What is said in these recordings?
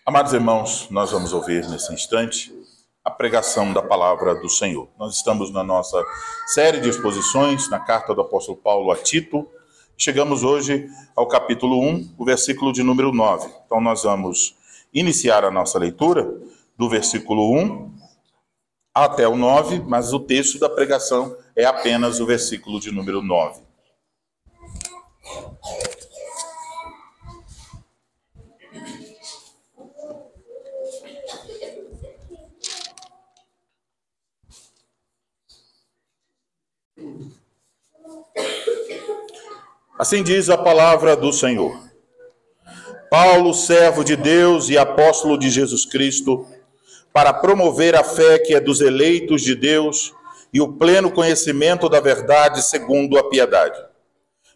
Amados irmãos, nós vamos ouvir nesse instante a pregação da palavra do Senhor. Nós estamos na nossa série de exposições na carta do apóstolo Paulo a Tito. Chegamos hoje ao capítulo 1, o versículo de número 9. Então nós vamos iniciar a nossa leitura do versículo 1 até o 9, mas o texto da pregação é apenas o versículo de número 9. Assim diz a palavra do Senhor. Paulo, servo de Deus e apóstolo de Jesus Cristo, para promover a fé que é dos eleitos de Deus e o pleno conhecimento da verdade segundo a piedade,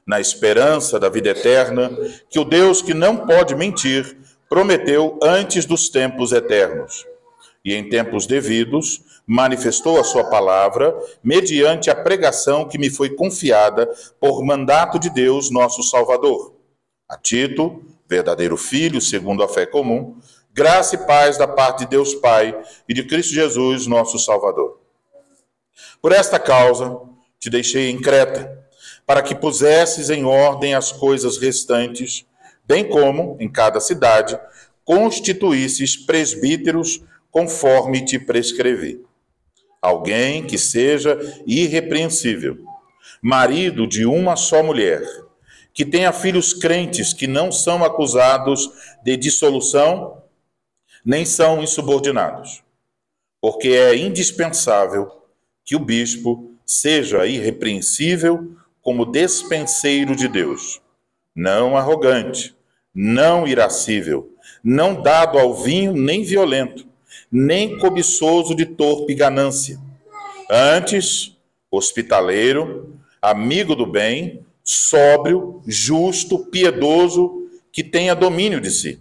na esperança da vida eterna, que o Deus que não pode mentir, prometeu antes dos tempos eternos. E em tempos devidos, manifestou a sua palavra, mediante a pregação que me foi confiada por mandato de Deus, nosso Salvador. A Tito, verdadeiro filho, segundo a fé comum, graça e paz da parte de Deus Pai e de Cristo Jesus, nosso Salvador. Por esta causa, te deixei em Creta, para que pusesses em ordem as coisas restantes, bem como, em cada cidade, constituísses presbíteros conforme te prescrevi. Alguém que seja irrepreensível, marido de uma só mulher, que tenha filhos crentes que não são acusados de dissolução, nem são insubordinados, porque é indispensável que o bispo seja irrepreensível como despenseiro de Deus, não arrogante, não irascível, não dado ao vinho nem violento, nem cobiçoso de torpe ganância. Antes, hospitaleiro, amigo do bem, sóbrio, justo, piedoso, que tenha domínio de si.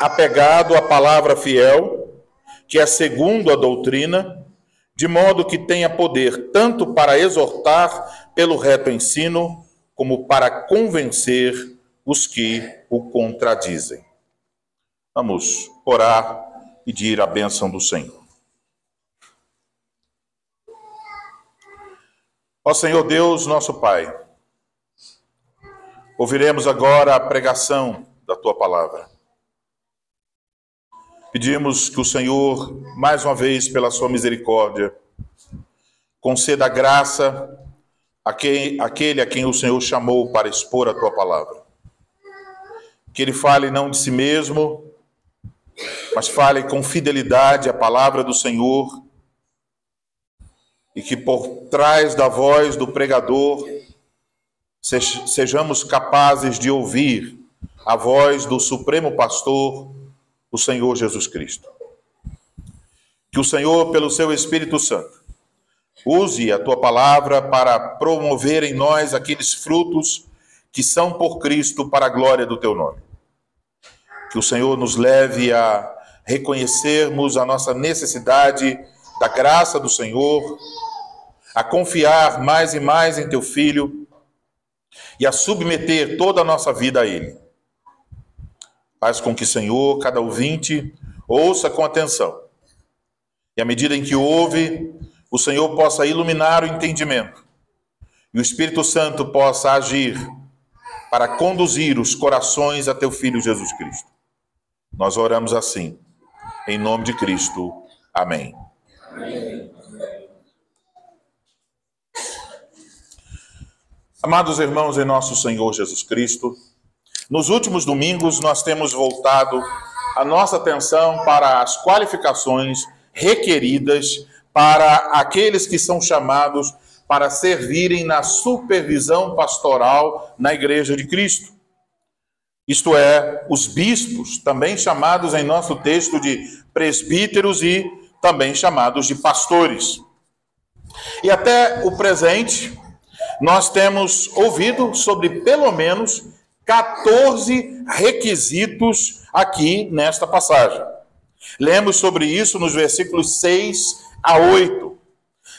Apegado à palavra fiel, que é segundo a doutrina, de modo que tenha poder tanto para exortar pelo reto ensino, como para convencer os que o contradizem. Vamos orar, pedir a bênção do Senhor. Ó Senhor Deus, nosso Pai, ouviremos agora a pregação da Tua palavra. Pedimos que o Senhor, mais uma vez, pela sua misericórdia, conceda graça àquele a quem o Senhor chamou para expor a Tua palavra. Que ele fale não de si mesmo, mas fale com fidelidade a palavra do Senhor, e que por trás da voz do pregador sejamos capazes de ouvir a voz do Supremo Pastor, o Senhor Jesus Cristo. Que o Senhor, pelo seu Espírito Santo, use a tua palavra para promover em nós aqueles frutos que são por Cristo para a glória do teu nome. Que o Senhor nos leve a reconhecermos a nossa necessidade da graça do Senhor, a confiar mais e mais em teu Filho e a submeter toda a nossa vida a Ele. Faz com que, Senhor, cada ouvinte ouça com atenção. E à medida em que ouve, o Senhor possa iluminar o entendimento e o Espírito Santo possa agir para conduzir os corações a teu Filho Jesus Cristo. Nós oramos assim, em nome de Cristo. Amém. Amém. Amados irmãos em nosso Senhor Jesus Cristo, nos últimos domingos nós temos voltado a nossa atenção para as qualificações requeridas para aqueles que são chamados para servirem na supervisão pastoral na Igreja de Cristo. Isto é, os bispos, também chamados em nosso texto de presbíteros e também chamados de pastores. E até o presente, nós temos ouvido sobre pelo menos 14 requisitos aqui nesta passagem. Lemos sobre isso nos versículos 6 a 8.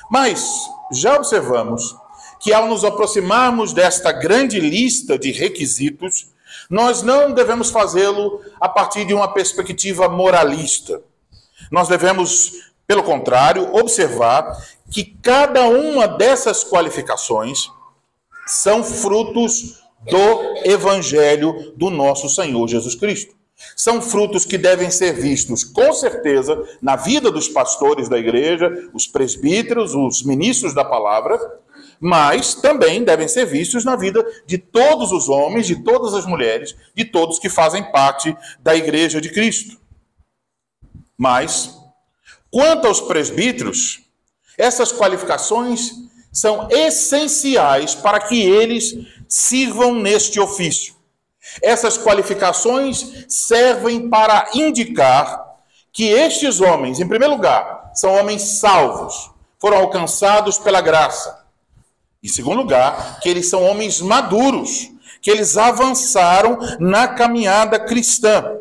Mas já observamos que ao nos aproximarmos desta grande lista de requisitos, nós não devemos fazê-lo a partir de uma perspectiva moralista. Nós devemos, pelo contrário, observar que cada uma dessas qualificações são frutos do Evangelho do nosso Senhor Jesus Cristo. São frutos que devem ser vistos, com certeza, na vida dos pastores da igreja, os presbíteros, os ministros da palavra, mas também devem ser vistos na vida de todos os homens, de todas as mulheres, de todos que fazem parte da igreja de Cristo. Mas, quanto aos presbíteros, essas qualificações são essenciais para que eles sirvam neste ofício. Essas qualificações servem para indicar que estes homens, em primeiro lugar, são homens salvos, foram alcançados pela graça. Em segundo lugar, que eles são homens maduros, que eles avançaram na caminhada cristã.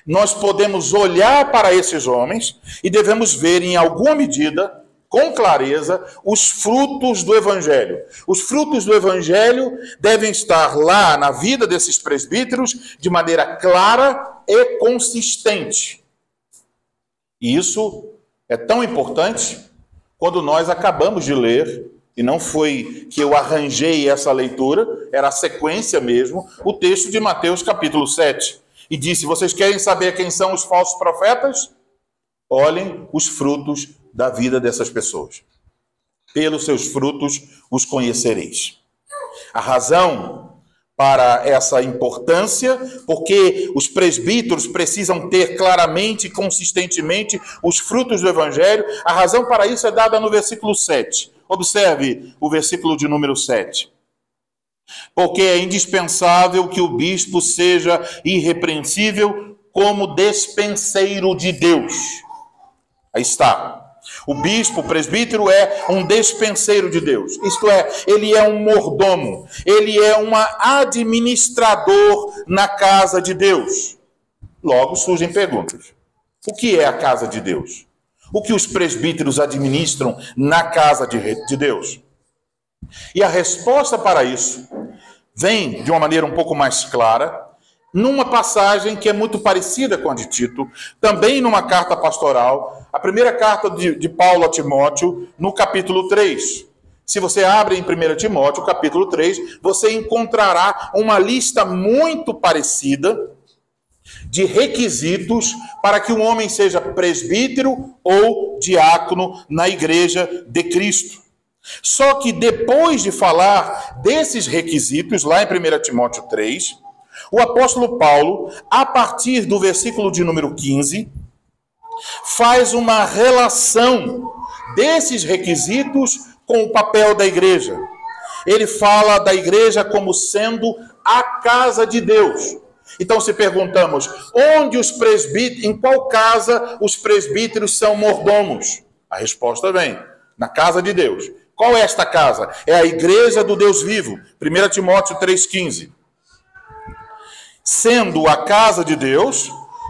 Nós podemos olhar para esses homens e devemos ver, em alguma medida, com clareza, os frutos do Evangelho. Os frutos do Evangelho devem estar lá na vida desses presbíteros de maneira clara e consistente. E isso é tão importante quando nós acabamos de ler, e não foi que eu arranjei essa leitura, era a sequência mesmo, o texto de Mateus capítulo 7. E disse: vocês querem saber quem são os falsos profetas? Olhem os frutos da vida dessas pessoas. Pelos seus frutos os conhecereis. A razão para essa importância, porque os presbíteros precisam ter claramente e consistentemente os frutos do Evangelho, a razão para isso é dada no versículo 7. Observe o versículo de número 7. Porque é indispensável que o bispo seja irrepreensível como despenseiro de Deus. Aí está. O bispo, o presbítero, é um despenseiro de Deus. Isto é, ele é um mordomo. Ele é um administrador na casa de Deus. Logo surgem perguntas. O que é a casa de Deus? O que os presbíteros administram na casa de Deus? E a resposta para isso vem de uma maneira um pouco mais clara, numa passagem que é muito parecida com a de Tito, também numa carta pastoral, a primeira carta de Paulo a Timóteo, no capítulo 3. Se você abre em 1 Timóteo, capítulo 3, você encontrará uma lista muito parecida de requisitos para que um homem seja presbítero ou diácono na igreja de Cristo. Só que depois de falar desses requisitos, lá em 1 Timóteo 3, o apóstolo Paulo, a partir do versículo de número 15, faz uma relação desses requisitos com o papel da igreja. Ele fala da igreja como sendo a casa de Deus. Então, se perguntamos, onde os presbíteros, em qual casa os presbíteros são mordomos? A resposta vem, na casa de Deus. Qual é esta casa? É a igreja do Deus vivo. 1 Timóteo 3,15. Sendo a casa de Deus,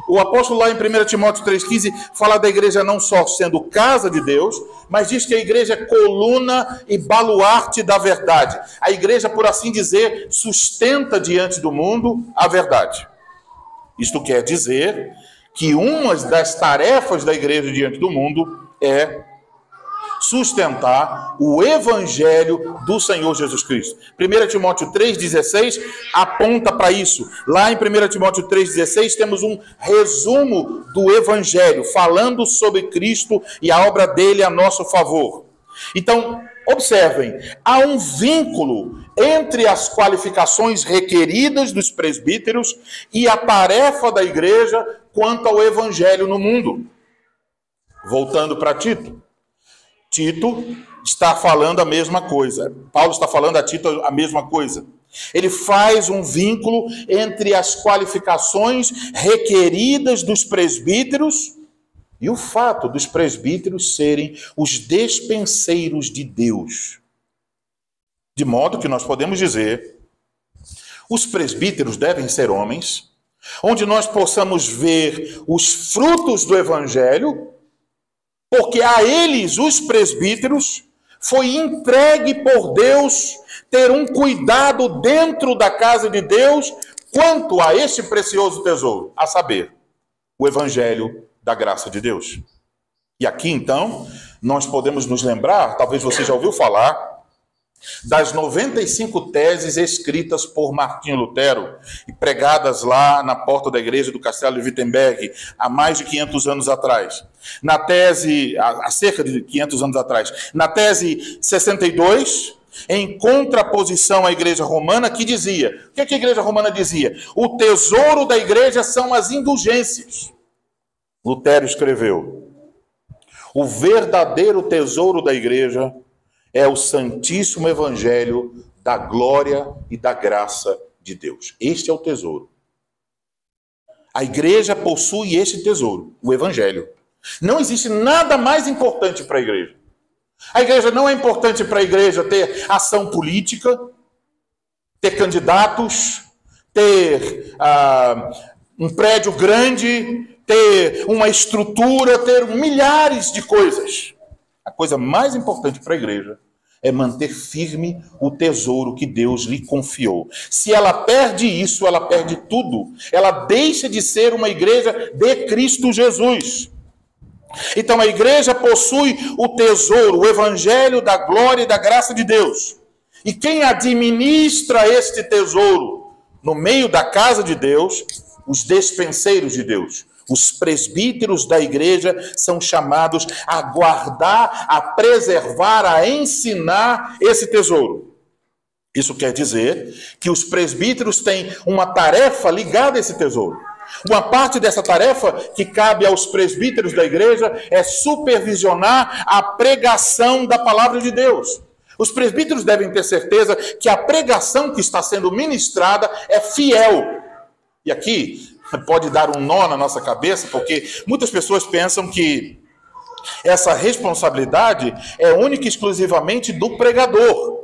o apóstolo lá em 1 Timóteo 3,15 fala da igreja não só sendo casa de Deus, mas diz que a igreja é coluna e baluarte da verdade. A igreja, por assim dizer, sustenta diante do mundo a verdade. Isto quer dizer que uma das tarefas da igreja diante do mundo é sustentar o evangelho do Senhor Jesus Cristo. 1 Timóteo 3,16 aponta para isso. Lá em 1 Timóteo 3,16 temos um resumo do evangelho, falando sobre Cristo e a obra dele a nosso favor. Então, observem, há um vínculo entre as qualificações requeridas dos presbíteros e a tarefa da igreja quanto ao evangelho no mundo. Voltando para Tito. Tito está falando a mesma coisa. Paulo está falando a Tito a mesma coisa. Ele faz um vínculo entre as qualificações requeridas dos presbíteros e o fato dos presbíteros serem os despenseiros de Deus. De modo que nós podemos dizer, os presbíteros devem ser homens, onde nós possamos ver os frutos do evangelho, porque a eles, os presbíteros, foi entregue por Deus ter um cuidado dentro da casa de Deus quanto a este precioso tesouro, a saber, o evangelho da graça de Deus. E aqui, então, nós podemos nos lembrar, talvez você já ouviu falar, das 95 teses escritas por Martinho Lutero e pregadas lá na porta da igreja do Castelo de Wittenberg há mais de 500 anos atrás. Na tese, há cerca de 500 anos atrás, na tese 62, em contraposição à igreja romana, que dizia, o que a igreja romana dizia? O tesouro da igreja são as indulgências. Lutero escreveu, o verdadeiro tesouro da igreja é o santíssimo evangelho da glória e da graça de Deus. Este é o tesouro. A igreja possui este tesouro, o evangelho. Não existe nada mais importante para a igreja. A igreja não é importante para a igreja ter ação política, ter candidatos, ter um prédio grande, ter uma estrutura, ter milhares de coisas. A coisa mais importante para a igreja é manter firme o tesouro que Deus lhe confiou. Se ela perde isso, ela perde tudo. Ela deixa de ser uma igreja de Cristo Jesus. Então a igreja possui o tesouro, o evangelho da glória e da graça de Deus. E quem administra este tesouro no meio da casa de Deus? Os despenseiros de Deus. Os presbíteros da igreja são chamados a guardar, a preservar, a ensinar esse tesouro. Isso quer dizer que os presbíteros têm uma tarefa ligada a esse tesouro. Uma parte dessa tarefa que cabe aos presbíteros da igreja é supervisionar a pregação da palavra de Deus. Os presbíteros devem ter certeza que a pregação que está sendo ministrada é fiel. E aqui pode dar um nó na nossa cabeça, porque muitas pessoas pensam que essa responsabilidade é única e exclusivamente do pregador.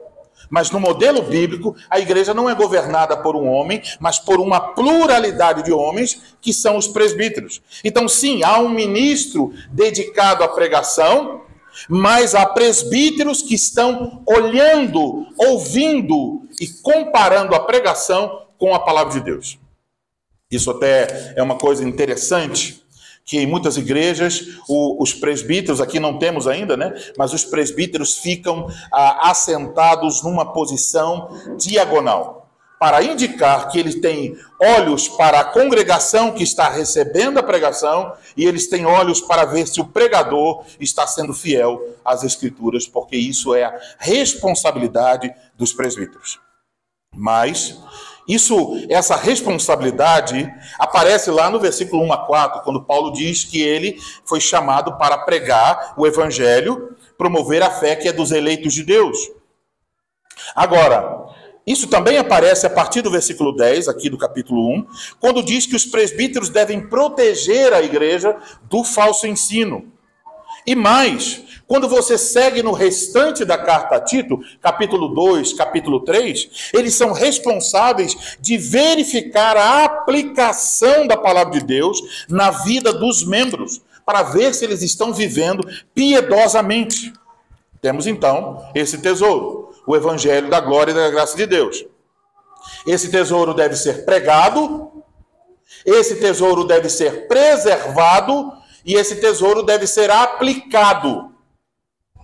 Mas no modelo bíblico, a igreja não é governada por um homem, mas por uma pluralidade de homens que são os presbíteros. Então, sim, há um ministro dedicado à pregação, mas há presbíteros que estão olhando, ouvindo e comparando a pregação com a palavra de Deus. Isso até é uma coisa interessante, que em muitas igrejas, os presbíteros, aqui não temos ainda, né? Mas os presbíteros ficam assentados numa posição diagonal, para indicar que eles têm olhos para a congregação que está recebendo a pregação, e eles têm olhos para ver se o pregador está sendo fiel às Escrituras, porque isso é a responsabilidade dos presbíteros. Mas essa responsabilidade aparece lá no versículo 1 a 4, quando Paulo diz que ele foi chamado para pregar o evangelho, promover a fé que é dos eleitos de Deus. Agora, isso também aparece a partir do versículo 10, aqui do capítulo 1, quando diz que os presbíteros devem proteger a igreja do falso ensino. E mais, quando você segue no restante da carta a Tito, capítulo 2, capítulo 3, eles são responsáveis de verificar a aplicação da palavra de Deus na vida dos membros, para ver se eles estão vivendo piedosamente. Temos então esse tesouro, o evangelho da glória e da graça de Deus. Esse tesouro deve ser pregado, esse tesouro deve ser preservado, e esse tesouro deve ser aplicado.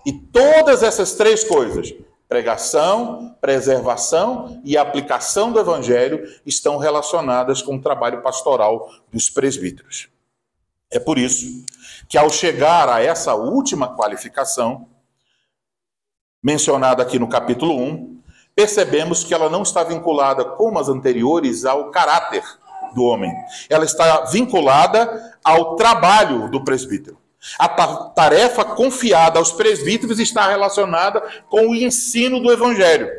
E todas essas três coisas, pregação, preservação e aplicação do evangelho, estão relacionadas com o trabalho pastoral dos presbíteros. É por isso que, ao chegar a essa última qualificação, mencionada aqui no capítulo 1, percebemos que ela não está vinculada, como as anteriores, ao caráter do homem. Ela está vinculada ao trabalho do presbítero. A tarefa confiada aos presbíteros está relacionada com o ensino do evangelho.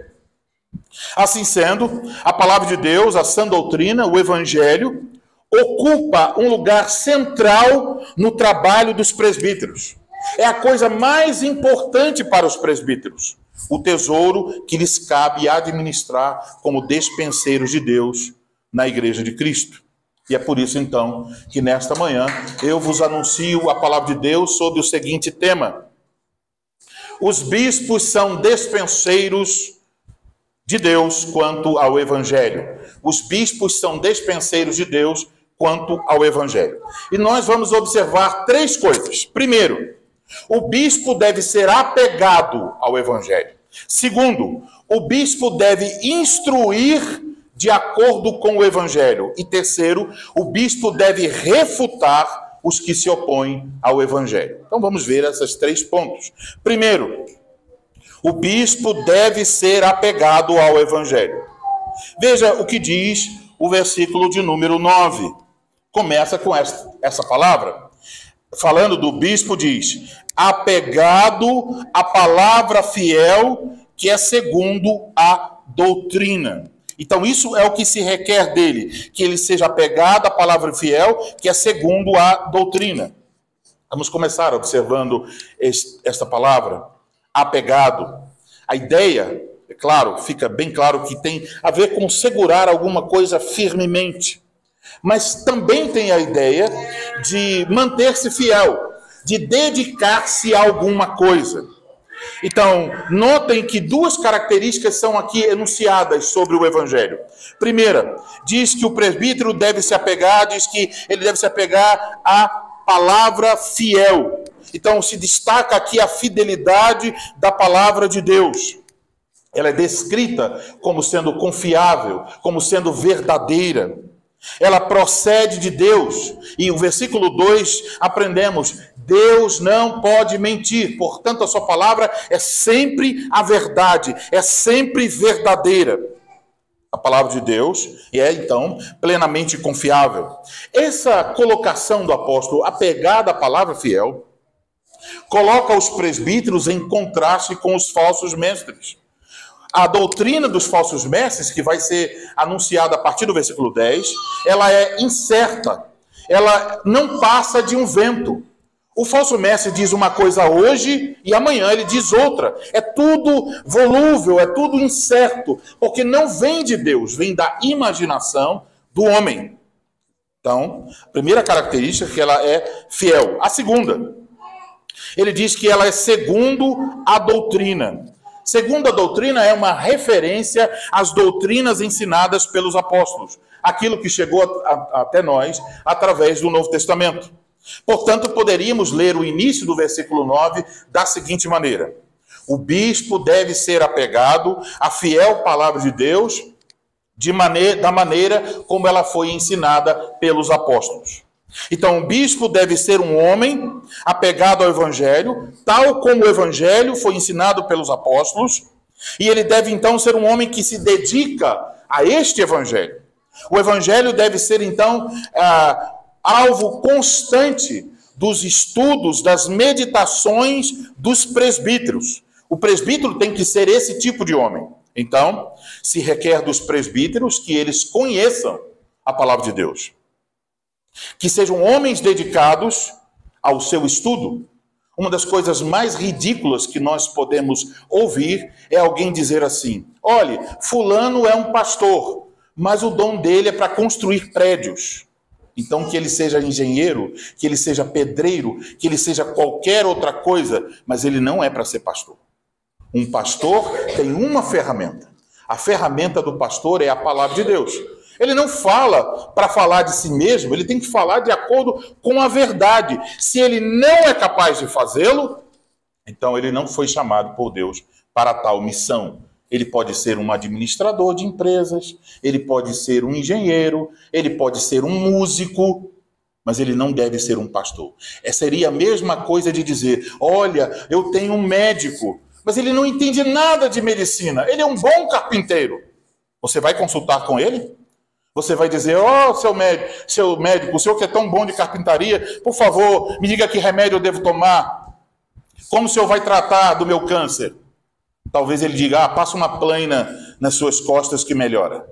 Assim sendo, a palavra de Deus, a sã doutrina, o evangelho, ocupa um lugar central no trabalho dos presbíteros. É a coisa mais importante para os presbíteros, o tesouro que lhes cabe administrar como despenseiros de Deus na igreja de Cristo. E é por isso, então, que nesta manhã eu vos anuncio a palavra de Deus sobre o seguinte tema: os bispos são despenseiros de Deus quanto ao Evangelho. Os bispos são despenseiros de Deus quanto ao Evangelho. E nós vamos observar três coisas. Primeiro, o bispo deve ser apegado ao Evangelho. Segundo, o bispo deve instruir de acordo com o Evangelho. E terceiro, o bispo deve refutar os que se opõem ao Evangelho. Então vamos ver esses três pontos. Primeiro, o bispo deve ser apegado ao Evangelho. Veja o que diz o versículo de número 9. Começa com essa palavra. Falando do bispo, diz: apegado à palavra fiel, que é segundo a doutrina. Então isso é o que se requer dele, que ele seja apegado à palavra fiel, que é segundo a doutrina. Vamos começar observando esta palavra, apegado. A ideia, é claro, fica bem claro que tem a ver com segurar alguma coisa firmemente. Mas também tem a ideia de manter-se fiel, de dedicar-se a alguma coisa. Então, notem que duas características são aqui enunciadas sobre o Evangelho. Primeira, diz que o presbítero deve se apegar, diz que ele deve se apegar à palavra fiel. Então, se destaca aqui a fidelidade da palavra de Deus. Ela é descrita como sendo confiável, como sendo verdadeira. Ela procede de Deus. E o versículo 2, aprendemos: Deus não pode mentir. Portanto, a sua palavra é sempre a verdade, é sempre verdadeira. A palavra de Deus é, então, plenamente confiável. Essa colocação do apóstolo, apegada à palavra fiel, coloca os presbíteros em contraste com os falsos mestres. A doutrina dos falsos mestres, que vai ser anunciada a partir do versículo 10, ela é incerta, ela não passa de um vento. O falso mestre diz uma coisa hoje e amanhã ele diz outra. É tudo volúvel, é tudo incerto, porque não vem de Deus, vem da imaginação do homem. Então, a primeira característica é que ela é fiel. A segunda, ele diz que ela é segundo a doutrina. Segundo a doutrina é uma referência às doutrinas ensinadas pelos apóstolos, aquilo que chegou até nós através do Novo Testamento. Portanto, poderíamos ler o início do versículo 9 da seguinte maneira: o bispo deve ser apegado à fiel palavra de Deus, da maneira como ela foi ensinada pelos apóstolos. Então, o bispo deve ser um homem apegado ao Evangelho, tal como o Evangelho foi ensinado pelos apóstolos, e ele deve, então, ser um homem que se dedica a este Evangelho. O Evangelho deve ser, então, alvo constante dos estudos, das meditações dos presbíteros. O presbítero tem que ser esse tipo de homem. Então, se requer dos presbíteros que eles conheçam a palavra de Deus, que sejam homens dedicados ao seu estudo. Uma das coisas mais ridículas que nós podemos ouvir é alguém dizer assim: olhe, fulano é um pastor, mas o dom dele é para construir prédios. Então, que ele seja engenheiro, que ele seja pedreiro, que ele seja qualquer outra coisa, mas ele não é para ser pastor. Um pastor tem uma ferramenta. A ferramenta do pastor é a palavra de Deus. Ele não fala para falar de si mesmo, ele tem que falar de acordo com a verdade. Se ele não é capaz de fazê-lo, então ele não foi chamado por Deus para tal missão. Ele pode ser um administrador de empresas, ele pode ser um engenheiro, ele pode ser um músico, mas ele não deve ser um pastor. Seria a mesma coisa de dizer: olha, eu tenho um médico, mas ele não entende nada de medicina, ele é um bom carpinteiro. Você vai consultar com ele? Você vai dizer: seu médico, o senhor que é tão bom de carpintaria, por favor, me diga que remédio eu devo tomar. Como o senhor vai tratar do meu câncer? Talvez ele diga: passa uma plaina nas suas costas que melhora.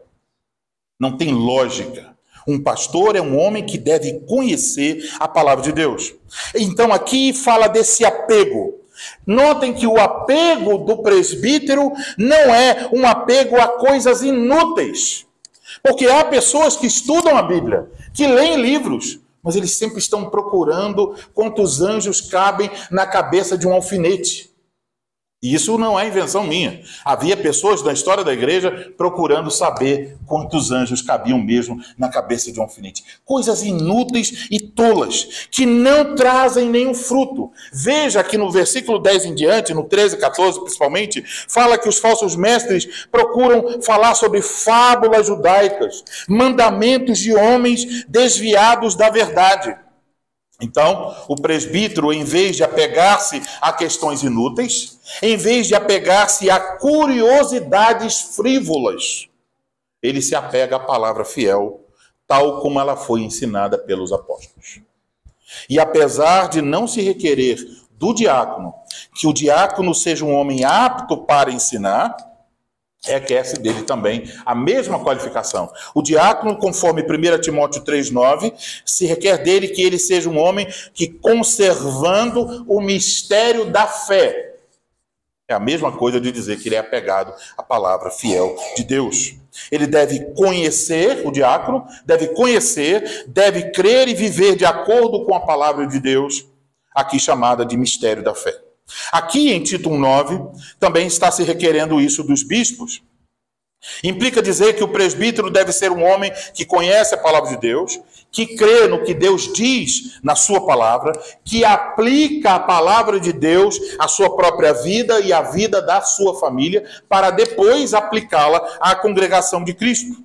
Não tem lógica. Um pastor é um homem que deve conhecer a palavra de Deus. Então aqui fala desse apego. Notem que o apego do presbítero não é um apego a coisas inúteis. Porque há pessoas que estudam a Bíblia, que leem livros, mas eles sempre estão procurando quantos anjos cabem na cabeça de um alfinete. E isso não é invenção minha. Havia pessoas na história da igreja procurando saber quantos anjos cabiam mesmo na cabeça de um alfinete. Coisas inúteis e tolas, que não trazem nenhum fruto. Veja que no versículo 10 em diante, no 13 e 14 principalmente, fala que os falsos mestres procuram falar sobre fábulas judaicas, mandamentos de homens desviados da verdade. Então, o presbítero, em vez de apegar-se a questões inúteis, em vez de apegar-se a curiosidades frívolas, ele se apega à palavra fiel, tal como ela foi ensinada pelos apóstolos. E apesar de não se requerer do diácono que o diácono seja um homem apto para ensinar, requer-se dele também a mesma qualificação. O diácono, conforme 1 Timóteo 3,9, se requer dele que ele seja um homem que, conservando o mistério da fé, é a mesma coisa de dizer que ele é apegado à palavra fiel de Deus. Ele deve conhecer, o diácono deve conhecer, deve crer e viver de acordo com a palavra de Deus, aqui chamada de mistério da fé. Aqui em Tito 1,9 também está se requerendo isso dos bispos. Implica dizer que o presbítero deve ser um homem que conhece a palavra de Deus, que crê no que Deus diz na sua palavra, que aplica a palavra de Deus à sua própria vida e à vida da sua família, para depois aplicá-la à congregação de Cristo.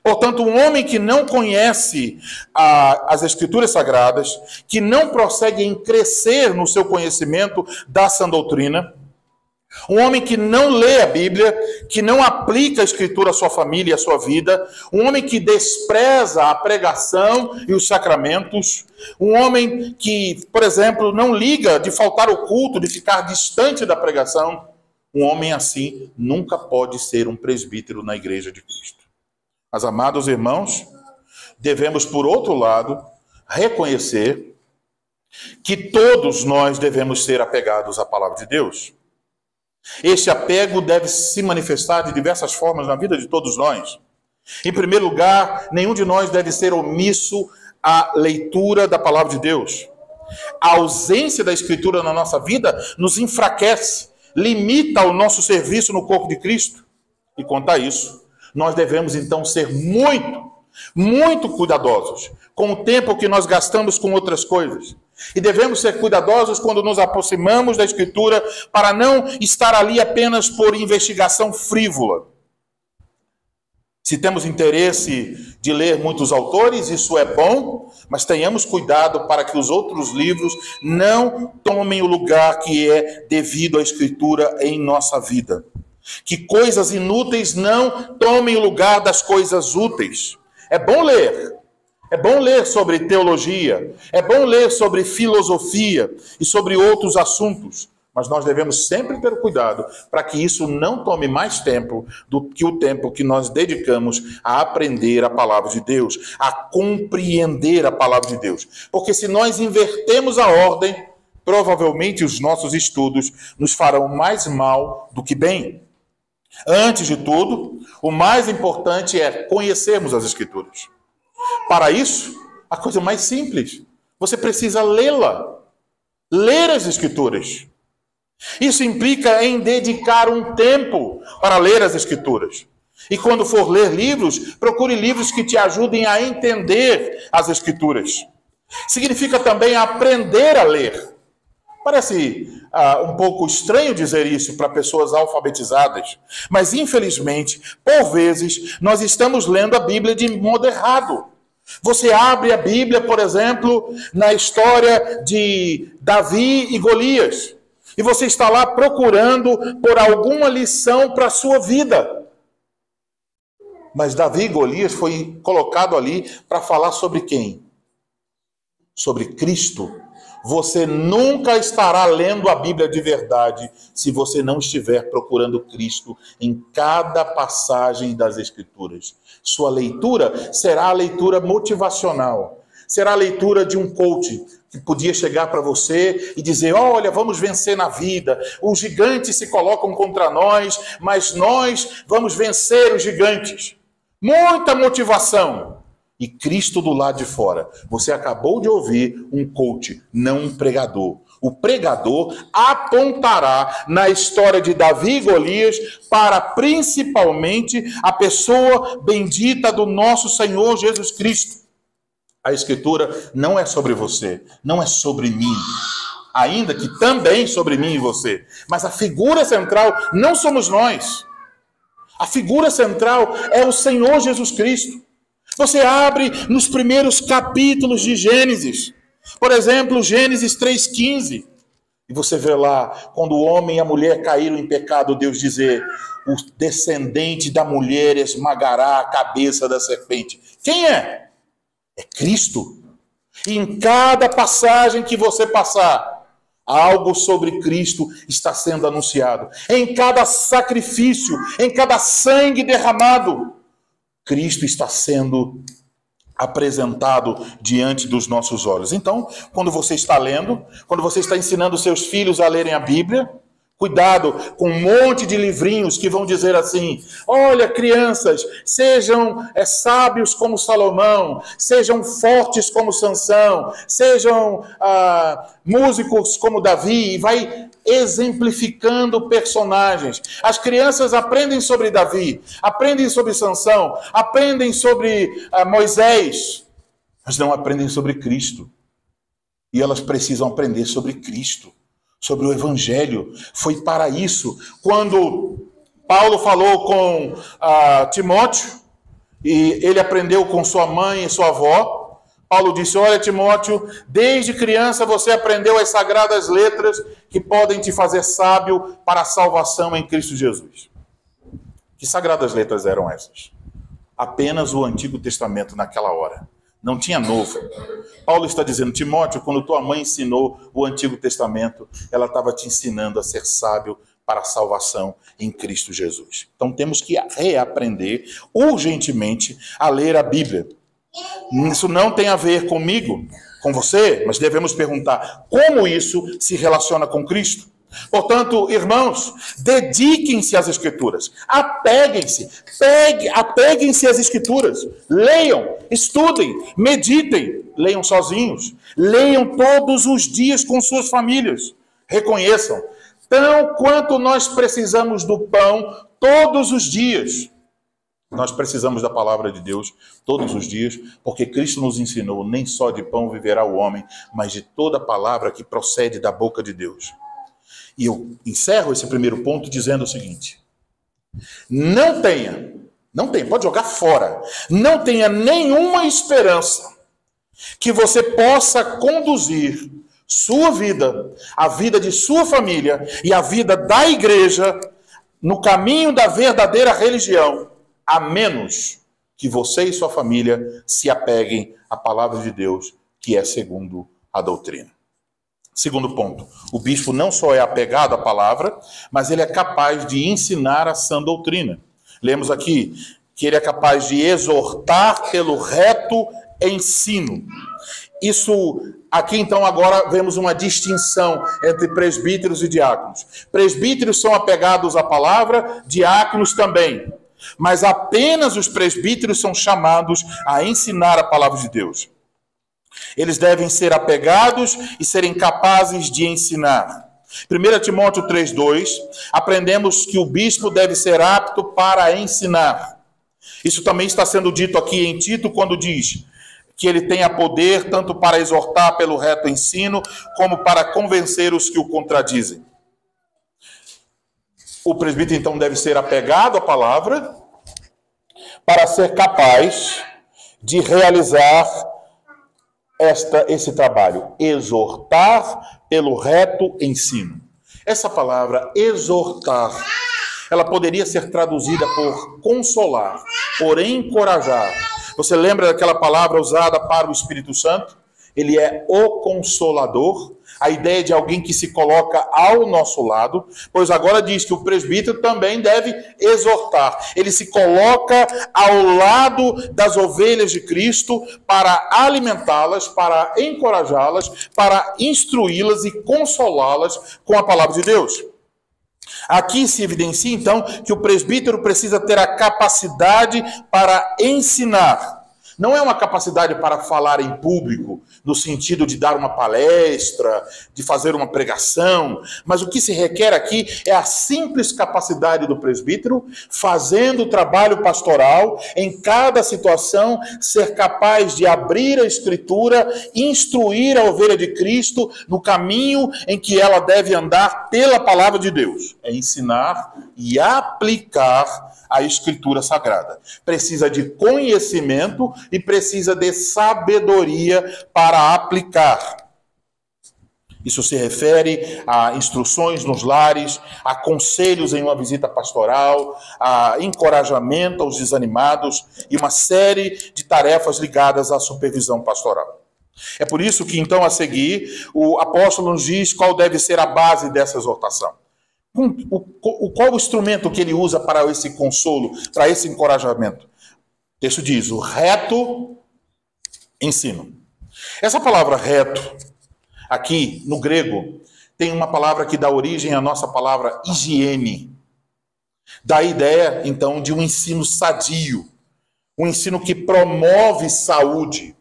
Portanto, um homem que não conhece as Escrituras Sagradas, que não prossegue em crescer no seu conhecimento da sã doutrina, um homem que não lê a Bíblia, que não aplica a Escritura à sua família e à sua vida, um homem que despreza a pregação e os sacramentos, um homem que, por exemplo, não liga de faltar o culto, de ficar distante da pregação, um homem assim nunca pode ser um presbítero na Igreja de Cristo. Mas, amados irmãos, devemos, por outro lado, reconhecer que todos nós devemos ser apegados à palavra de Deus. Este apego deve se manifestar de diversas formas na vida de todos nós. Em primeiro lugar, nenhum de nós deve ser omisso à leitura da palavra de Deus. A ausência da Escritura na nossa vida nos enfraquece, limita o nosso serviço no corpo de Cristo. E quanto a isso, nós devemos então ser muito cuidadosos com o tempo que nós gastamos com outras coisas. E devemos ser cuidadosos quando nos aproximamos da Escritura para não estar ali apenas por investigação frívola. Se temos interesse de ler muitos autores, isso é bom, mas tenhamos cuidado para que os outros livros não tomem o lugar que é devido à Escritura em nossa vida. Que coisas inúteis não tomem o lugar das coisas úteis. É bom ler sobre teologia, é bom ler sobre filosofia e sobre outros assuntos, mas nós devemos sempre ter cuidado para que isso não tome mais tempo do que o tempo que nós dedicamos a aprender a palavra de Deus, a compreender a palavra de Deus. Porque se nós invertemos a ordem, provavelmente os nossos estudos nos farão mais mal do que bem. Antes de tudo, o mais importante é conhecermos as Escrituras. Para isso, a coisa mais simples, você precisa lê-la. Ler as Escrituras. Isso implica em dedicar um tempo para ler as Escrituras. E quando for ler livros, procure livros que te ajudem a entender as Escrituras. Significa também aprender a ler. Parece um pouco estranho dizer isso para pessoas alfabetizadas, mas infelizmente, por vezes, nós estamos lendo a Bíblia de modo errado. Você abre a Bíblia, por exemplo, na história de Davi e Golias, e você está lá procurando por alguma lição para a sua vida. Mas Davi e Golias foi colocado ali para falar sobre quem? Sobre Cristo. Você nunca estará lendo a Bíblia de verdade se você não estiver procurando Cristo em cada passagem das Escrituras. Sua leitura será a leitura motivacional. Será a leitura de um coach que podia chegar para você e dizer: olha, vamos vencer na vida. Os gigantes se colocam contra nós, mas nós vamos vencer os gigantes. Muita motivação. E Cristo do lado de fora. Você acabou de ouvir um coach, não um pregador. O pregador apontará na história de Davi e Golias para principalmente a pessoa bendita do nosso Senhor Jesus Cristo. A Escritura não é sobre você, não é sobre mim, ainda que também sobre mim e você. Mas a figura central não somos nós. A figura central é o Senhor Jesus Cristo. Você abre nos primeiros capítulos de Gênesis. Por exemplo, Gênesis 3,15. E você vê lá, quando o homem e a mulher caíram em pecado, Deus dizer: o descendente da mulher esmagará a cabeça da serpente. Quem é? É Cristo. E em cada passagem que você passar, algo sobre Cristo está sendo anunciado. Em cada sacrifício, em cada sangue derramado, Cristo está sendo apresentado diante dos nossos olhos. Então, quando você está lendo, quando você está ensinando seus filhos a lerem a Bíblia, cuidado com um monte de livrinhos que vão dizer assim: olha, crianças, sejam sábios como Salomão, sejam fortes como Sansão, sejam músicos como Davi, e vai exemplificando personagens. As crianças aprendem sobre Davi, aprendem sobre Sansão, aprendem sobre Moisés, mas não aprendem sobre Cristo. E elas precisam aprender sobre Cristo, sobre o Evangelho. Foi para isso, quando Paulo falou com Timóteo, e ele aprendeu com sua mãe e sua avó, Paulo disse: olha, Timóteo, desde criança você aprendeu as sagradas letras que podem te fazer sábio para a salvação em Cristo Jesus. Que sagradas letras eram essas? Apenas o Antigo Testamento naquela hora. Não tinha novo. Paulo está dizendo: Timóteo, quando tua mãe ensinou o Antigo Testamento, ela estava te ensinando a ser sábio para a salvação em Cristo Jesus. Então temos que reaprender urgentemente a ler a Bíblia. Isso não tem a ver comigo, com você, mas devemos perguntar como isso se relaciona com Cristo. Portanto, irmãos, dediquem-se às Escrituras, apeguem-se às Escrituras, leiam, estudem, meditem, leiam sozinhos, leiam todos os dias com suas famílias, reconheçam, tão quanto nós precisamos do pão todos os dias, nós precisamos da palavra de Deus todos os dias, porque Cristo nos ensinou: nem só de pão viverá o homem, mas de toda palavra que procede da boca de Deus. E eu encerro esse primeiro ponto dizendo o seguinte: não tenha, pode jogar fora, não tenha nenhuma esperança que você possa conduzir sua vida, a vida de sua família e a vida da igreja no caminho da verdadeira religião, a menos que você e sua família se apeguem à palavra de Deus, que é segundo a doutrina. Segundo ponto, o bispo não só é apegado à palavra, mas ele é capaz de ensinar a sã doutrina. Lemos aqui que ele é capaz de exortar pelo reto ensino. Isso aqui, então, agora vemos uma distinção entre presbíteros e diáconos. Presbíteros são apegados à palavra, diáconos também. Mas apenas os presbíteros são chamados a ensinar a palavra de Deus. Eles devem ser apegados e serem capazes de ensinar. 1 Timóteo 3,2, aprendemos que o bispo deve ser apto para ensinar. Isso também está sendo dito aqui em Tito, quando diz que ele tenha poder tanto para exortar pelo reto ensino, como para convencer os que o contradizem. O presbítero, então, deve ser apegado à palavra para ser capaz de realizar esse trabalho, exortar pelo reto ensino. Essa palavra, exortar, ela poderia ser traduzida por consolar, por encorajar. Você lembra daquela palavra usada para o Espírito Santo? Ele é o Consolador, a ideia de alguém que se coloca ao nosso lado, pois agora diz que o presbítero também deve exortar. Ele se coloca ao lado das ovelhas de Cristo para alimentá-las, para encorajá-las, para instruí-las e consolá-las com a palavra de Deus. Aqui se evidencia, então, que o presbítero precisa ter a capacidade para ensinar. Não é uma capacidade para falar em público, no sentido de dar uma palestra, de fazer uma pregação, mas o que se requer aqui é a simples capacidade do presbítero, fazendo o trabalho pastoral, em cada situação, ser capaz de abrir a Escritura, instruir a ovelha de Cristo no caminho em que ela deve andar pela palavra de Deus. É ensinar e aplicar a Escritura Sagrada. Precisa de conhecimento e precisa de sabedoria para aplicar. Isso se refere a instruções nos lares, a conselhos em uma visita pastoral, a encorajamento aos desanimados e uma série de tarefas ligadas à supervisão pastoral. É por isso que, então, a seguir, o apóstolo nos diz qual deve ser a base dessa exortação. Qual o instrumento que ele usa para esse consolo, para esse encorajamento? O texto diz, o reto ensino. Essa palavra reto, aqui no grego, tem uma palavra que dá origem à nossa palavra higiene. Dá a ideia, então, de um ensino sadio, um ensino que promove saúde.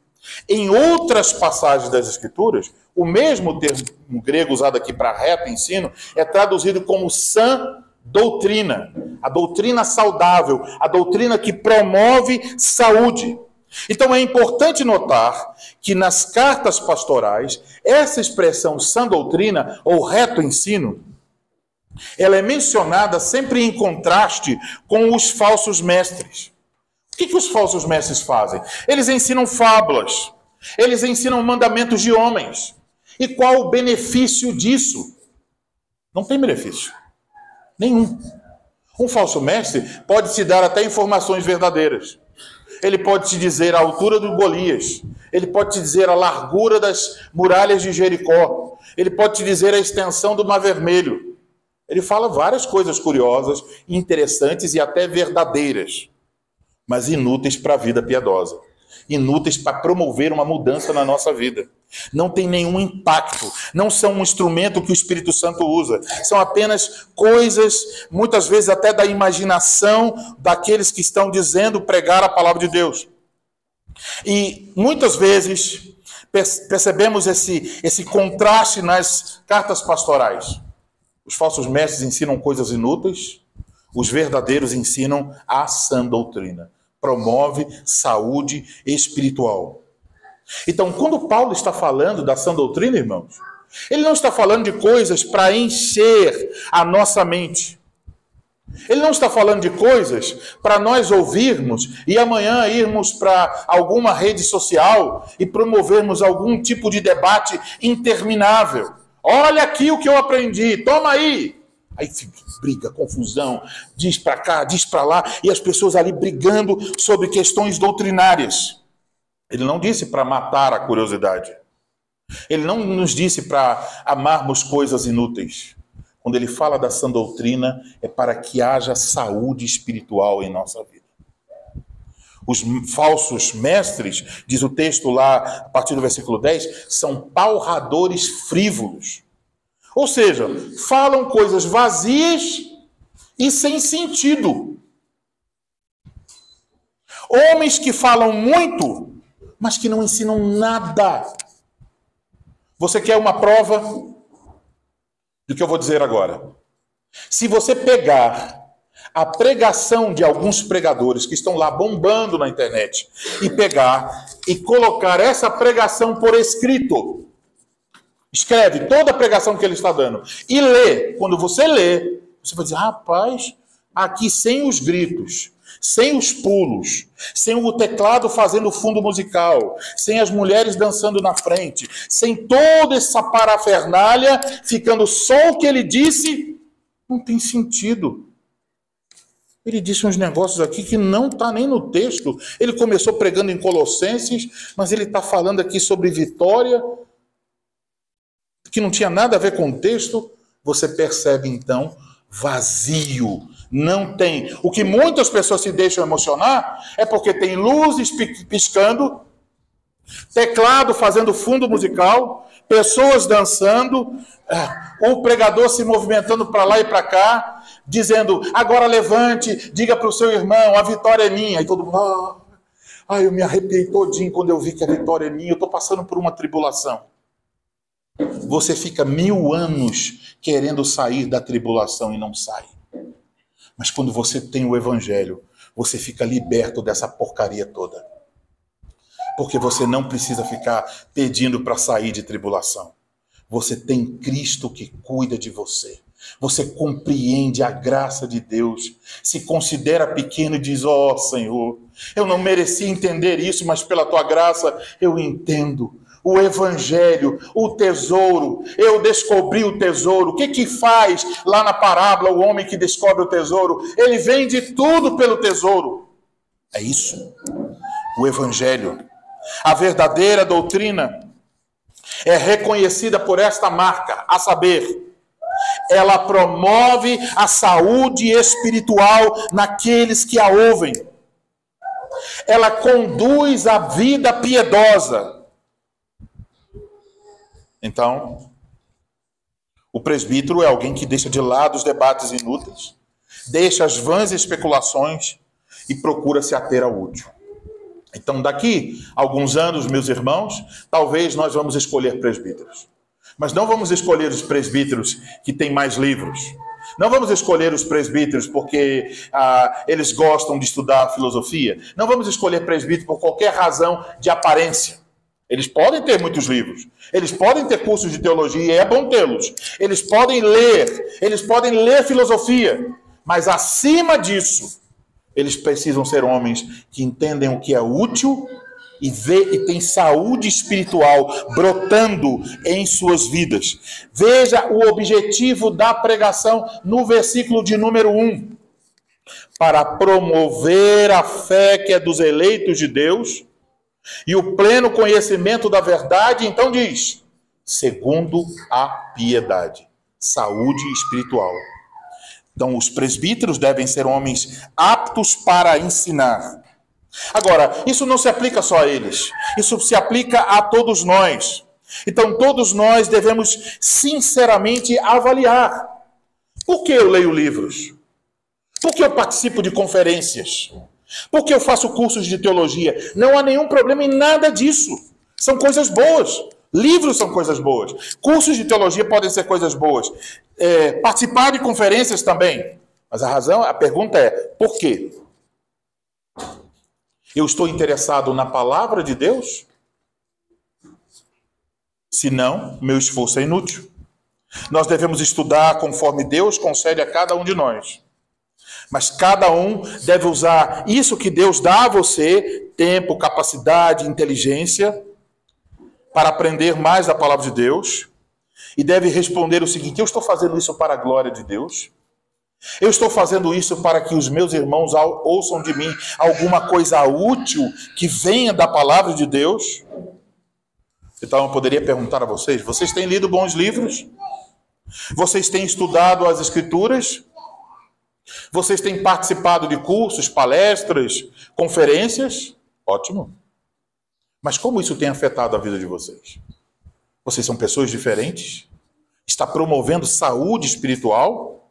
Em outras passagens das Escrituras, o mesmo termo grego usado aqui para reto ensino é traduzido como sã doutrina, a doutrina saudável, a doutrina que promove saúde. Então é importante notar que nas cartas pastorais, essa expressão sã doutrina ou reto ensino, ela é mencionada sempre em contraste com os falsos mestres. O que os falsos mestres fazem? Eles ensinam fábulas, eles ensinam mandamentos de homens. E qual o benefício disso? Não tem benefício. Nenhum. Um falso mestre pode te dar até informações verdadeiras. Ele pode te dizer a altura do Golias. Ele pode te dizer a largura das muralhas de Jericó. Ele pode te dizer a extensão do Mar Vermelho. Ele fala várias coisas curiosas, interessantes e até verdadeiras, mas inúteis para a vida piedosa. Inúteis para promover uma mudança na nossa vida. Não tem nenhum impacto. Não são um instrumento que o Espírito Santo usa. São apenas coisas, muitas vezes até da imaginação daqueles que estão dizendo pregar a palavra de Deus. E muitas vezes percebemos esse contraste nas cartas pastorais. Os falsos mestres ensinam coisas inúteis, os verdadeiros ensinam a sã doutrina. Promove saúde espiritual. Então, quando Paulo está falando da sã doutrina, irmãos, ele não está falando de coisas para encher a nossa mente. Ele não está falando de coisas para nós ouvirmos e amanhã irmos para alguma rede social e promovermos algum tipo de debate interminável. Olha aqui o que eu aprendi, toma aí. Aí fica briga, confusão, diz para cá, diz para lá, e as pessoas ali brigando sobre questões doutrinárias. Ele não disse para matar a curiosidade. Ele não nos disse para amarmos coisas inúteis. Quando ele fala da sã doutrina, é para que haja saúde espiritual em nossa vida. Os falsos mestres, diz o texto lá, a partir do versículo 10, são palradores frívolos. Ou seja, falam coisas vazias e sem sentido. Homens que falam muito, mas que não ensinam nada. Você quer uma prova do que eu vou dizer agora? Se você pegar a pregação de alguns pregadores que estão lá bombando na internet e pegar e colocar essa pregação por escrito, escreve toda a pregação que ele está dando e lê. Quando você lê, você vai dizer, rapaz, aqui sem os gritos, sem os pulos, sem o teclado fazendo fundo musical, sem as mulheres dançando na frente, sem toda essa parafernália, ficando só o que ele disse, não tem sentido. Ele disse uns negócios aqui que não está nem no texto. Ele começou pregando em Colossenses, mas ele está falando aqui sobre vitória, que não tinha nada a ver com o texto. Você percebe, então, vazio. Não tem. O que muitas pessoas se deixam emocionar é porque tem luzes piscando, teclado fazendo fundo musical, pessoas dançando, o pregador se movimentando para lá e para cá, dizendo, agora levante, diga para o seu irmão, a vitória é minha. E todo mundo, Eu me arrepiei todinho quando eu vi que a vitória é minha, eu estou passando por uma tribulação. Você fica 1000 anos querendo sair da tribulação e não sai. Mas quando você tem o Evangelho, você fica liberto dessa porcaria toda. Porque você não precisa ficar pedindo para sair de tribulação. Você tem Cristo que cuida de você. Você compreende a graça de Deus. Se considera pequeno e diz: ó Senhor, eu não merecia entender isso, mas pela tua graça eu entendo. O Evangelho, o tesouro, eu descobri o tesouro. O que faz lá na parábola o homem que descobre o tesouro? Ele vende tudo pelo tesouro. É isso, o Evangelho. A verdadeira doutrina é reconhecida por esta marca, a saber, ela promove a saúde espiritual naqueles que a ouvem. Ela conduz a vida piedosa. Então, o presbítero é alguém que deixa de lado os debates inúteis, deixa as vãs especulações e procura se ater ao útil. Então, daqui a alguns anos, meus irmãos, talvez nós vamos escolher presbíteros. Mas não vamos escolher os presbíteros que têm mais livros. Não vamos escolher os presbíteros porque eles gostam de estudar filosofia. Não vamos escolher presbítero por qualquer razão de aparência. Eles podem ter muitos livros, eles podem ter cursos de teologia, e é bom tê-los. Eles podem ler filosofia, mas acima disso, eles precisam ser homens que entendem o que é útil e têm saúde espiritual brotando em suas vidas. Veja o objetivo da pregação no versículo de número 1. Para promover a fé que é dos eleitos de Deus e o pleno conhecimento da verdade, então diz, segundo a piedade, saúde espiritual. Então, os presbíteros devem ser homens aptos para ensinar. Agora, isso não se aplica só a eles, isso se aplica a todos nós. Então, todos nós devemos sinceramente avaliar. Por que eu leio livros? Por que eu participo de conferências? Por que eu faço cursos de teologia? Não há nenhum problema em nada disso. São coisas boas. Livros são coisas boas. Cursos de teologia podem ser coisas boas. Participar de conferências também. Mas a pergunta é, por quê? Eu estou interessado na palavra de Deus? Se não, meu esforço é inútil. Nós devemos estudar conforme Deus concede a cada um de nós. Mas cada um deve usar isso que Deus dá a você, tempo, capacidade, inteligência, para aprender mais da palavra de Deus. E deve responder o seguinte: eu estou fazendo isso para a glória de Deus? Eu estou fazendo isso para que os meus irmãos ouçam de mim alguma coisa útil que venha da palavra de Deus? Então eu poderia perguntar a vocês: vocês têm lido bons livros? Vocês têm estudado as Escrituras? Vocês têm participado de cursos, palestras, conferências? Ótimo. Mas como isso tem afetado a vida de vocês? Vocês são pessoas diferentes? Está promovendo saúde espiritual?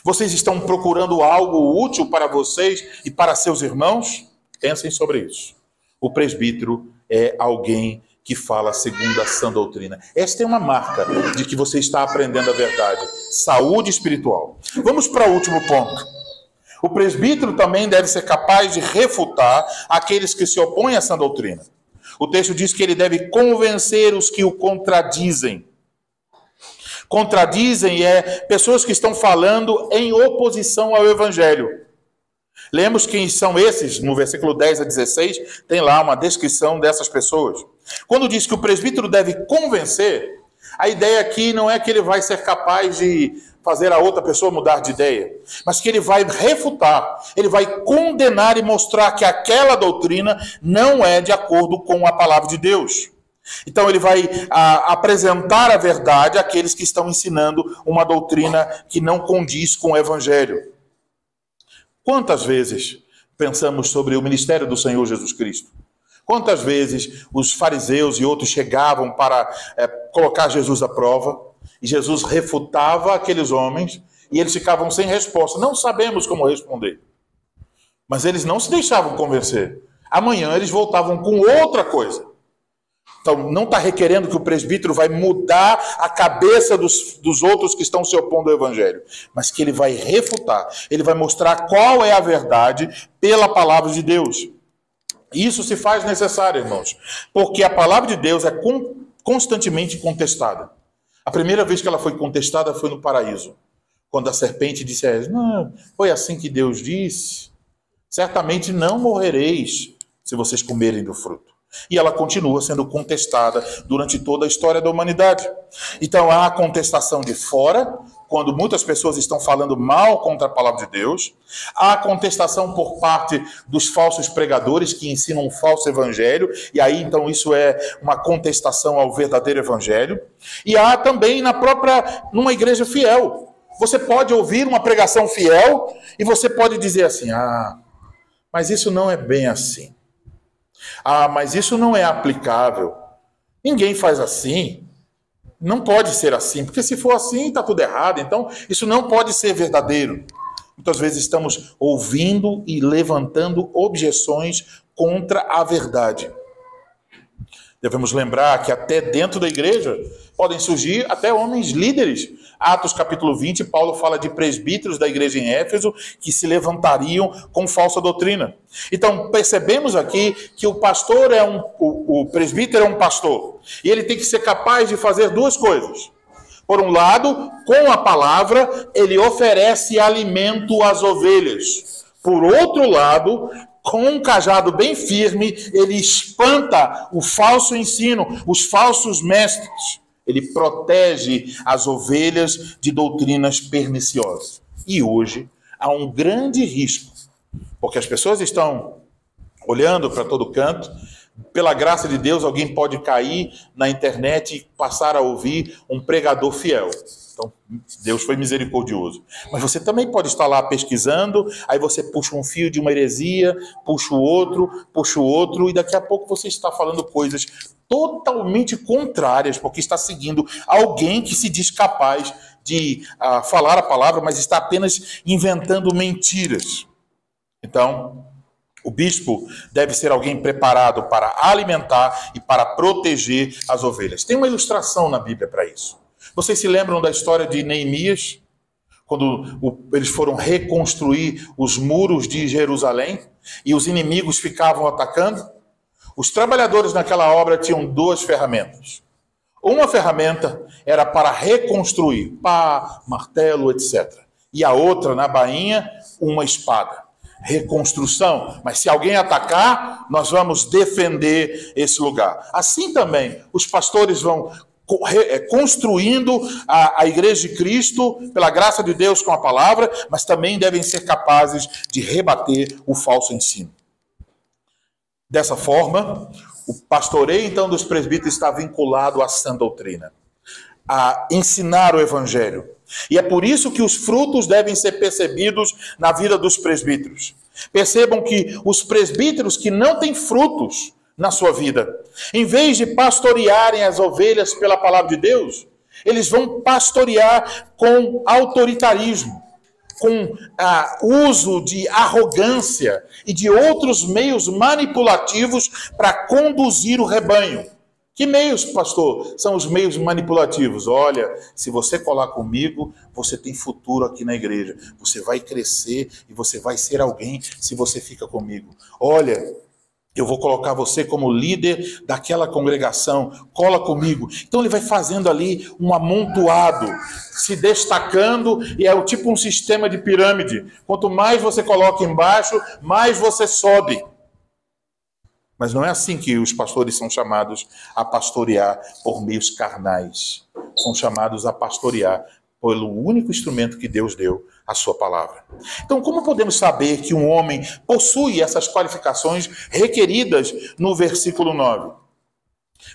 Vocês estão procurando algo útil para vocês e para seus irmãos? Pensem sobre isso. O presbítero é alguém que fala segundo a sã doutrina. Esta é uma marca de que você está aprendendo a verdade. Saúde espiritual. Vamos para o último ponto. O presbítero também deve ser capaz de refutar aqueles que se opõem à sã doutrina. O texto diz que ele deve convencer os que o contradizem. Contradizem pessoas que estão falando em oposição ao Evangelho. Lemos quem são esses, no versículo 10 a 16, tem lá uma descrição dessas pessoas. Quando diz que o presbítero deve convencer, a ideia aqui não é que ele vai ser capaz de fazer a outra pessoa mudar de ideia, mas que ele vai refutar, ele vai condenar e mostrar que aquela doutrina não é de acordo com a palavra de Deus. Então ele vai apresentar a verdade àqueles que estão ensinando uma doutrina que não condiz com o Evangelho. Quantas vezes pensamos sobre o ministério do Senhor Jesus Cristo? Quantas vezes os fariseus e outros chegavam para colocar Jesus à prova, e Jesus refutava aqueles homens, e eles ficavam sem resposta. Não sabemos como responder. Mas eles não se deixavam convencer. Amanhã eles voltavam com outra coisa. Então, não está requerendo que o presbítero vai mudar a cabeça dos outros que estão se opondo ao evangelho, mas que ele vai refutar, ele vai mostrar qual é a verdade pela palavra de Deus. Isso se faz necessário, irmãos, porque a palavra de Deus é constantemente contestada. A primeira vez que ela foi contestada foi no paraíso, quando a serpente disse a Eva: não, foi assim que Deus disse, certamente não morrereis se vocês comerem do fruto. E ela continua sendo contestada durante toda a história da humanidade. Então há a contestação de fora, quando muitas pessoas estão falando mal contra a palavra de Deus. Há a contestação por parte dos falsos pregadores que ensinam um falso evangelho, e aí então isso é uma contestação ao verdadeiro evangelho. E há também numa igreja fiel. Você pode ouvir uma pregação fiel e você pode dizer assim: mas isso não é bem assim. Mas isso não é aplicável. Ninguém faz assim. Não pode ser assim, porque se for assim, está tudo errado. Então, isso não pode ser verdadeiro. Muitas vezes estamos ouvindo e levantando objeções contra a verdade. Devemos lembrar que até dentro da igreja podem surgir até homens líderes. Atos capítulo 20, Paulo fala de presbíteros da igreja em Éfeso que se levantariam com falsa doutrina. Então, percebemos aqui que o presbítero é um pastor. E ele tem que ser capaz de fazer duas coisas. Por um lado, com a palavra, ele oferece alimento às ovelhas. Por outro lado, com um cajado bem firme, ele espanta o falso ensino, os falsos mestres. Ele protege as ovelhas de doutrinas perniciosas. E hoje há um grande risco, porque as pessoas estão olhando para todo canto. Pela graça de Deus, alguém pode cair na internet e passar a ouvir um pregador fiel. Então, Deus foi misericordioso. Mas você também pode estar lá pesquisando, aí você puxa um fio de uma heresia, puxa o outro, e daqui a pouco você está falando coisas totalmente contrárias, porque está seguindo alguém que se diz capaz de falar a palavra, mas está apenas inventando mentiras. Então, o bispo deve ser alguém preparado para alimentar e para proteger as ovelhas. Tem uma ilustração na Bíblia para isso. Vocês se lembram da história de Neemias? Quando eles foram reconstruir os muros de Jerusalém e os inimigos ficavam atacando? Os trabalhadores naquela obra tinham duas ferramentas. Uma ferramenta era para reconstruir, pá, martelo, etc. E a outra, na bainha, uma espada. Reconstrução, mas se alguém atacar, nós vamos defender esse lugar. Assim também, os pastores vão construindo a igreja de Cristo, pela graça de Deus com a palavra, mas também devem ser capazes de rebater o falso ensino. Dessa forma, o pastoreio então dos presbíteros está vinculado à sã doutrina, a ensinar o evangelho. E é por isso que os frutos devem ser percebidos na vida dos presbíteros. Percebam que os presbíteros que não têm frutos na sua vida, em vez de pastorearem as ovelhas pela palavra de Deus, eles vão pastorear com autoritarismo, com uso de arrogância e de outros meios manipulativos para conduzir o rebanho. Que meios, pastor? São os meios manipulativos. Olha, se você colar comigo, você tem futuro aqui na igreja. Você vai crescer e você vai ser alguém se você fica comigo. Olha, eu vou colocar você como líder daquela congregação. Cola comigo. Então ele vai fazendo ali um amontoado, se destacando, e é tipo um sistema de pirâmide. Quanto mais você coloca embaixo, mais você sobe. Mas não é assim que os pastores são chamados a pastorear por meios carnais. São chamados a pastorear pelo único instrumento que Deus deu, a sua palavra. Então, como podemos saber que um homem possui essas qualificações requeridas no versículo 9?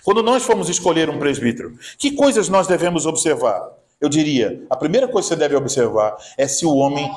Quando nós formos escolher um presbítero, que coisas nós devemos observar? Eu diria, a primeira coisa que você deve observar é se o homem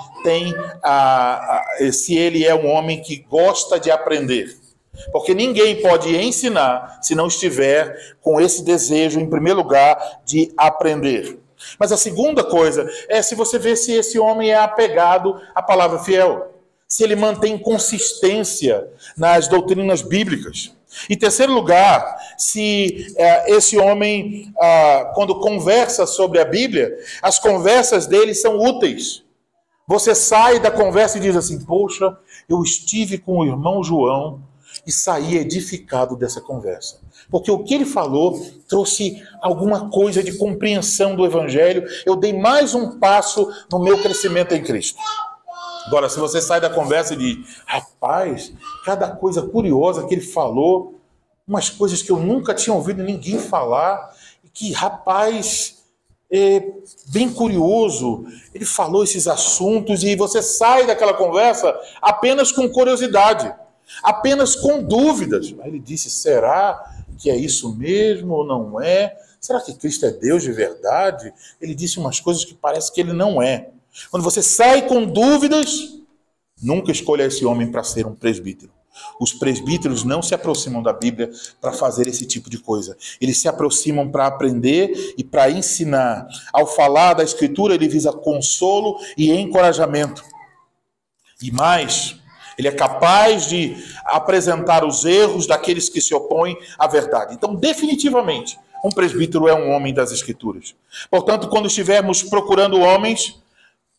se ele é um homem que gosta de aprender. Porque ninguém pode ensinar se não estiver com esse desejo, em primeiro lugar, de aprender. Mas a segunda coisa é se você vê se esse homem é apegado à palavra fiel. se ele mantém consistência nas doutrinas bíblicas. Em terceiro lugar, se esse homem, quando conversa sobre a Bíblia, as conversas dele são úteis. Você sai da conversa e diz assim: poxa, eu estive com o irmão João e saí edificado dessa conversa. Porque o que ele falou trouxe alguma coisa de compreensão do Evangelho. Eu dei mais um passo no meu crescimento em Cristo. Agora, se você sai da conversa e diz: rapaz, cada coisa curiosa que ele falou, umas coisas que eu nunca tinha ouvido ninguém falar, e que, rapaz, é bem curioso, ele falou esses assuntos, e você sai daquela conversa apenas com curiosidade, apenas com dúvidas. Aí ele disse: será que é isso mesmo ou não é? Será que Cristo é Deus de verdade? Ele disse umas coisas que parece que ele não é. Quando você sai com dúvidas, nunca escolha esse homem para ser um presbítero. Os presbíteros não se aproximam da Bíblia para fazer esse tipo de coisa. Eles se aproximam para aprender e para ensinar. Ao falar da Escritura, ele visa consolo e encorajamento. E mais, ele é capaz de apresentar os erros daqueles que se opõem à verdade. Então, definitivamente, um presbítero é um homem das Escrituras. Portanto, quando estivermos procurando homens,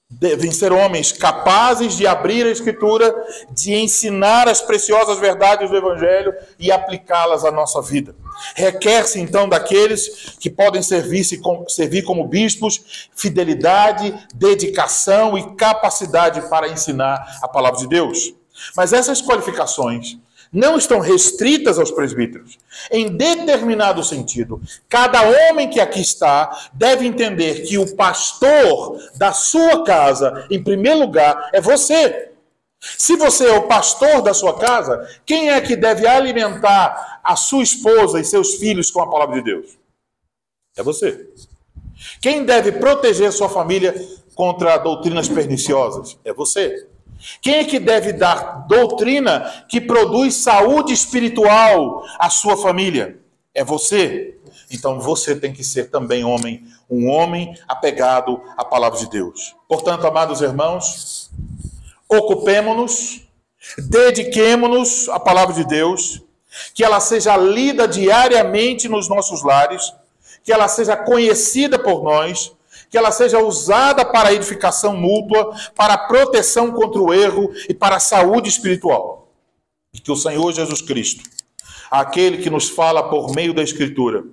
devem ser homens capazes de abrir a Escritura, de ensinar as preciosas verdades do Evangelho e aplicá-las à nossa vida. Requer-se, então, daqueles que podem servir como bispos, fidelidade, dedicação e capacidade para ensinar a palavra de Deus. Mas essas qualificações não estão restritas aos presbíteros. Em determinado sentido, cada homem que aqui está deve entender que o pastor da sua casa, em primeiro lugar, é você. Se você é o pastor da sua casa, quem é que deve alimentar a sua esposa e seus filhos com a palavra de Deus? É você. Quem deve proteger sua família contra doutrinas perniciosas? É você. Quem é que deve dar doutrina que produz saúde espiritual à sua família? É você. Então você tem que ser também um homem apegado à palavra de Deus. Portanto, amados irmãos, ocupemo-nos, dediquemo-nos à palavra de Deus, que ela seja lida diariamente nos nossos lares, que ela seja conhecida por nós, que ela seja usada para a edificação mútua, para a proteção contra o erro e para a saúde espiritual. E que o Senhor Jesus Cristo, aquele que nos fala por meio da Escritura,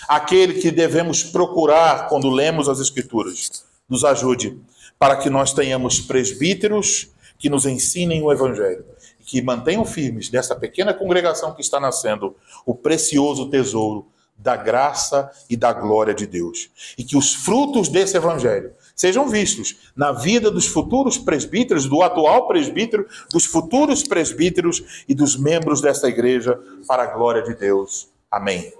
aquele que devemos procurar quando lemos as Escrituras, nos ajude para que nós tenhamos presbíteros que nos ensinem o Evangelho e que mantenham firmes nessa pequena congregação que está nascendo o precioso tesouro da graça e da glória de Deus. E que os frutos desse Evangelho sejam vistos na vida dos futuros presbíteros, do atual presbítero, dos futuros presbíteros e dos membros desta igreja, para a glória de Deus. Amém.